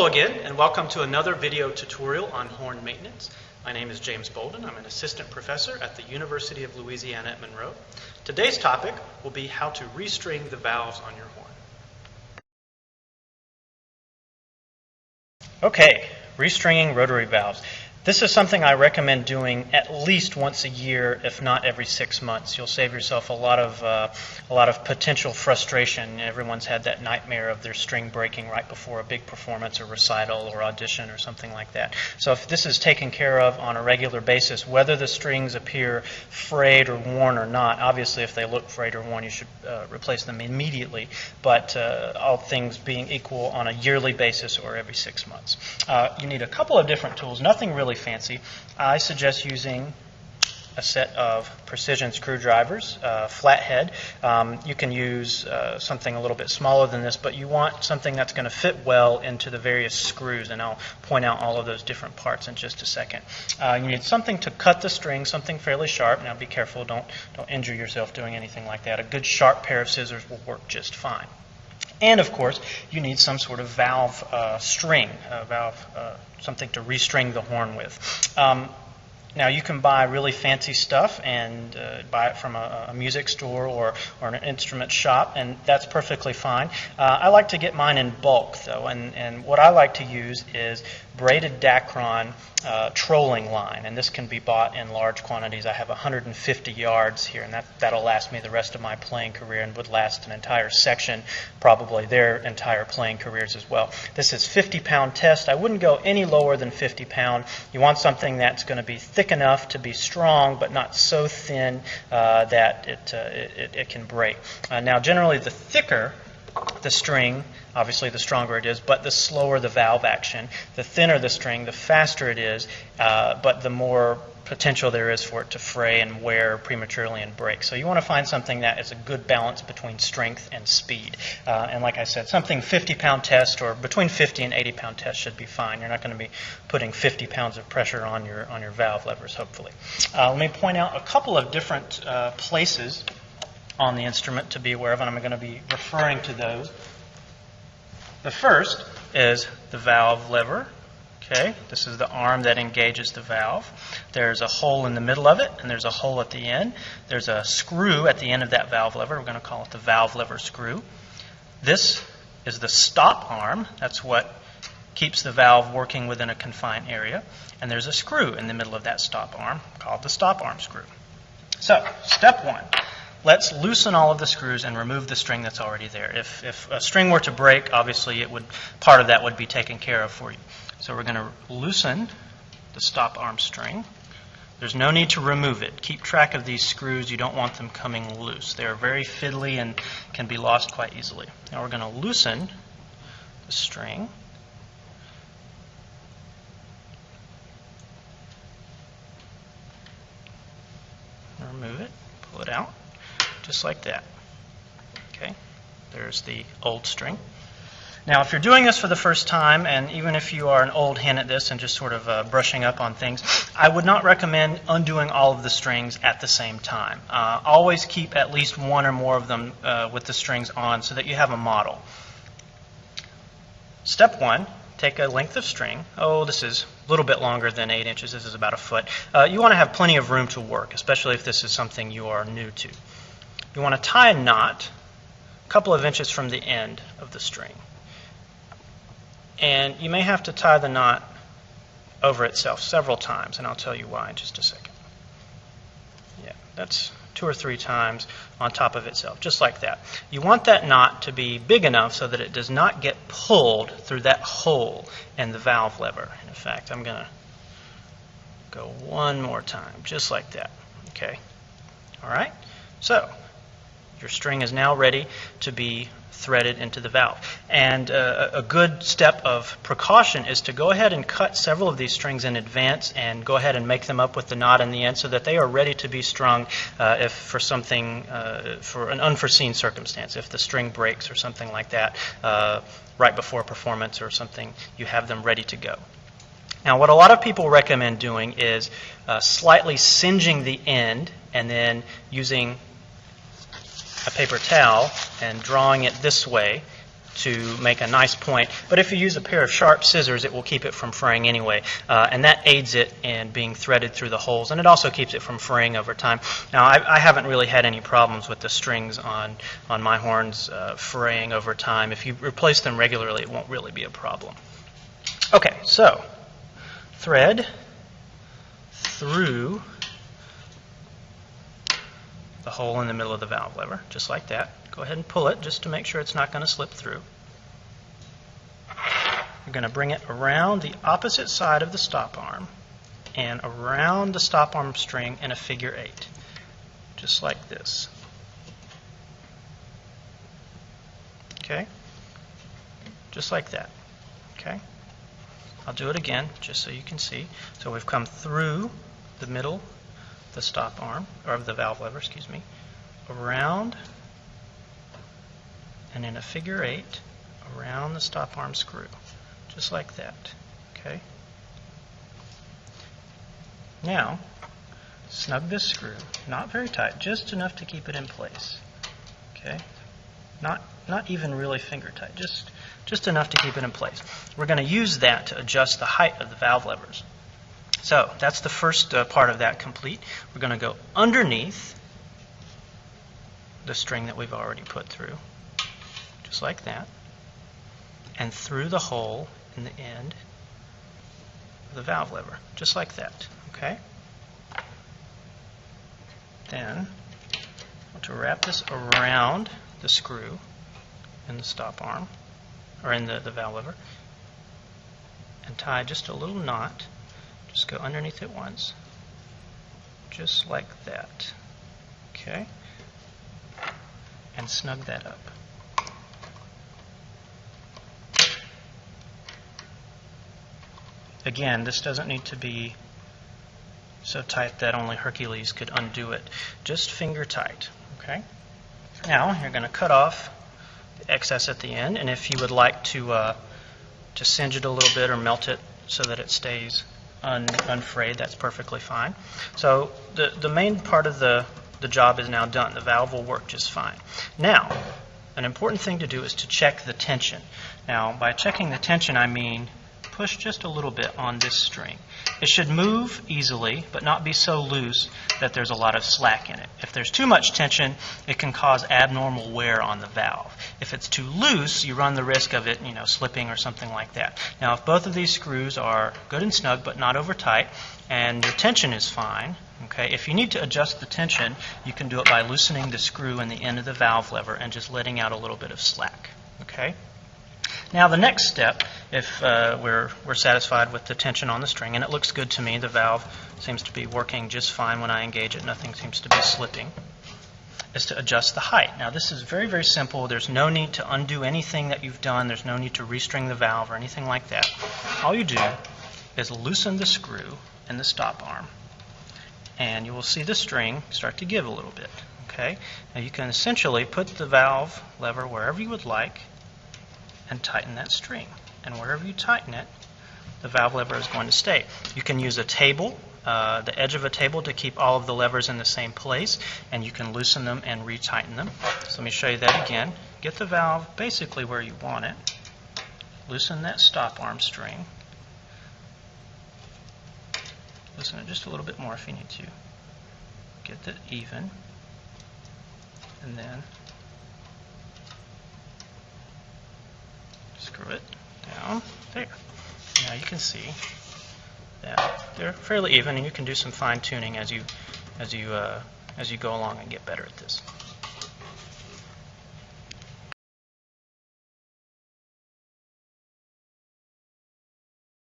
Hello again, and welcome to another video tutorial on horn maintenance. My name is James Boldin. I'm an assistant professor at the University of Louisiana at Monroe. Today's topic will be how to restring the valves on your horn. Okay, restringing rotary valves. This is something I recommend doing at least once a year, if not every 6 months. You'll save yourself a lot of potential frustration. Everyone's had that nightmare of their string breaking right before a big performance or recital or audition or something like that. So if this is taken care of on a regular basis, whether the strings appear frayed or worn or not, obviously if they look frayed or worn, you should replace them immediately. But all things being equal, on a yearly basis or every 6 months. You need a couple of different tools, nothing really fancy. I suggest using a set of precision screwdrivers, flathead. You can use something a little bit smaller than this, but you want something that's going to fit well into the various screws, and I'll point out all of those different parts in just a second. You need something to cut the string, something fairly sharp. Now be careful, don't injure yourself doing anything like that. A good sharp pair of scissors will work just fine. And of course, you need some sort of valve string, something to restring the horn with. Now you can buy really fancy stuff and buy it from a music store or an instrument shop, and that's perfectly fine. I like to get mine in bulk though, and what I like to use is braided Dacron trolling line, and this can be bought in large quantities. I have 150 yards here, and that'll last me the rest of my playing career and would last an entire section, probably their entire playing careers as well. This is 50-pound test. I wouldn't go any lower than 50 pound. You want something that's going to be thick enough to be strong, but not so thin that it can break. Now, generally, the thicker the string, obviously the stronger it is, but the slower the valve action. The thinner the string, the faster it is, but the more potential there is for it to fray and wear prematurely and break. So you want to find something that is a good balance between strength and speed. And like I said, something 50-pound test or between 50 and 80-pound test should be fine. You're not going to be putting 50 pounds of pressure on your valve levers, hopefully. Let me point out a couple of different places on the instrument to be aware of, and I'm going to be referring to those. The first is the valve lever. Okay, this is the arm that engages the valve. There's a hole in the middle of it, and there's a hole at the end. There's a screw at the end of that valve lever. We're going to call it the valve lever screw. This is the stop arm. That's what keeps the valve working within a confined area. And there's a screw in the middle of that stop arm called the stop arm screw. So, step one. Let's loosen all of the screws and remove the string that's already there. If a string were to break, obviously part of that would be taken care of for you. So we're going to loosen the stop arm string. There's no need to remove it. Keep track of these screws. You don't want them coming loose. They're very fiddly and can be lost quite easily. Now we're going to loosen the string. Remove it, pull it out. Just like that. Okay, there's the old string. Now, if you're doing this for the first time, and even if you are an old hand at this and just sort of brushing up on things, I would not recommend undoing all of the strings at the same time. Always keep at least one or more of them with the strings on so that you have a model. Step one, take a length of string. Oh, this is a little bit longer than 8 inches. This is about a foot. You want to have plenty of room to work, especially if this is something you are new to. You want to tie a knot a couple of inches from the end of the string. And you may have to tie the knot over itself several times, and I'll tell you why in just a second. Yeah, that's 2 or 3 times on top of itself, just like that. You want that knot to be big enough so that it does not get pulled through that hole in the valve lever. In fact, I'm going to go one more time, just like that. Okay? All right? So, your string is now ready to be threaded into the valve. And a good step of precaution is to go ahead and cut several of these strings in advance and go ahead and make them up with the knot in the end so that they are ready to be strung if for an unforeseen circumstance, if the string breaks or something like that right before performance or something, you have them ready to go. Now, what a lot of people recommend doing is slightly singeing the end and then using a paper towel and drawing it this way to make a nice point. But if you use a pair of sharp scissors, it will keep it from fraying anyway. And that aids it in being threaded through the holes, and it also keeps it from fraying over time. Now, I haven't really had any problems with the strings on my horns fraying over time. If you replace them regularly, it won't really be a problem. Okay, so thread through the hole in the middle of the valve lever, just like that. Go ahead and pull it just to make sure it's not going to slip through. You're going to bring it around the opposite side of the stop arm and around the stop arm string in a figure 8, just like this. Okay? Just like that. Okay? I'll do it again just so you can see. So we've come through the middle, the stop arm, or the valve lever, excuse me, around and in a figure 8 around the stop arm screw, just like that. Okay? Now, snug this screw, not very tight, just enough to keep it in place. Okay? Not even really finger tight, just enough to keep it in place. We're going to use that to adjust the height of the valve levers. So that's the first part of that complete. We're going to go underneath the string that we've already put through, just like that, and through the hole in the end of the valve lever, just like that. Okay? Then I want to wrap this around the screw in the stop arm, or in the valve lever, and tie just a little knot. Just go underneath it once, just like that. Okay? And snug that up. Again, this doesn't need to be so tight that only Hercules could undo it. Just finger tight. Okay? Now, you're going to cut off the excess at the end, and if you would like to singe it a little bit or melt it so that it stays unfrayed, that's perfectly fine. So the main part of the job is now done. The valve will work just fine. Now, an important thing to do is to check the tension. Now, by checking the tension, I mean push just a little bit on this string. It should move easily, but not be so loose that there's a lot of slack in it. If there's too much tension, it can cause abnormal wear on the valve. If it's too loose, you run the risk of it, slipping or something like that. Now, if both of these screws are good and snug, but not over tight, and your tension is fine, okay, if you need to adjust the tension, you can do it by loosening the screw in the end of the valve lever and just letting out a little bit of slack. Okay? Now the next step, if we're satisfied with the tension on the string, and it looks good to me, the valve seems to be working just fine when I engage it, nothing seems to be slipping, is to adjust the height. Now this is very, very simple. There's no need to undo anything that you've done. There's no need to restring the valve or anything like that. All you do is loosen the screw in the stop arm, and you will see the string start to give a little bit. Okay? Now you can essentially put the valve lever wherever you would like and tighten that string. And wherever you tighten it, the valve lever is going to stay. You can use a table, the edge of a table, to keep all of the levers in the same place, and you can loosen them and retighten them. So let me show you that again. Get the valve basically where you want it. Loosen that stop arm string. Loosen it just a little bit more if you need to. Get it even. And then screw it down there. Now you can see that they're fairly even, and you can do some fine tuning as you go along and get better at this.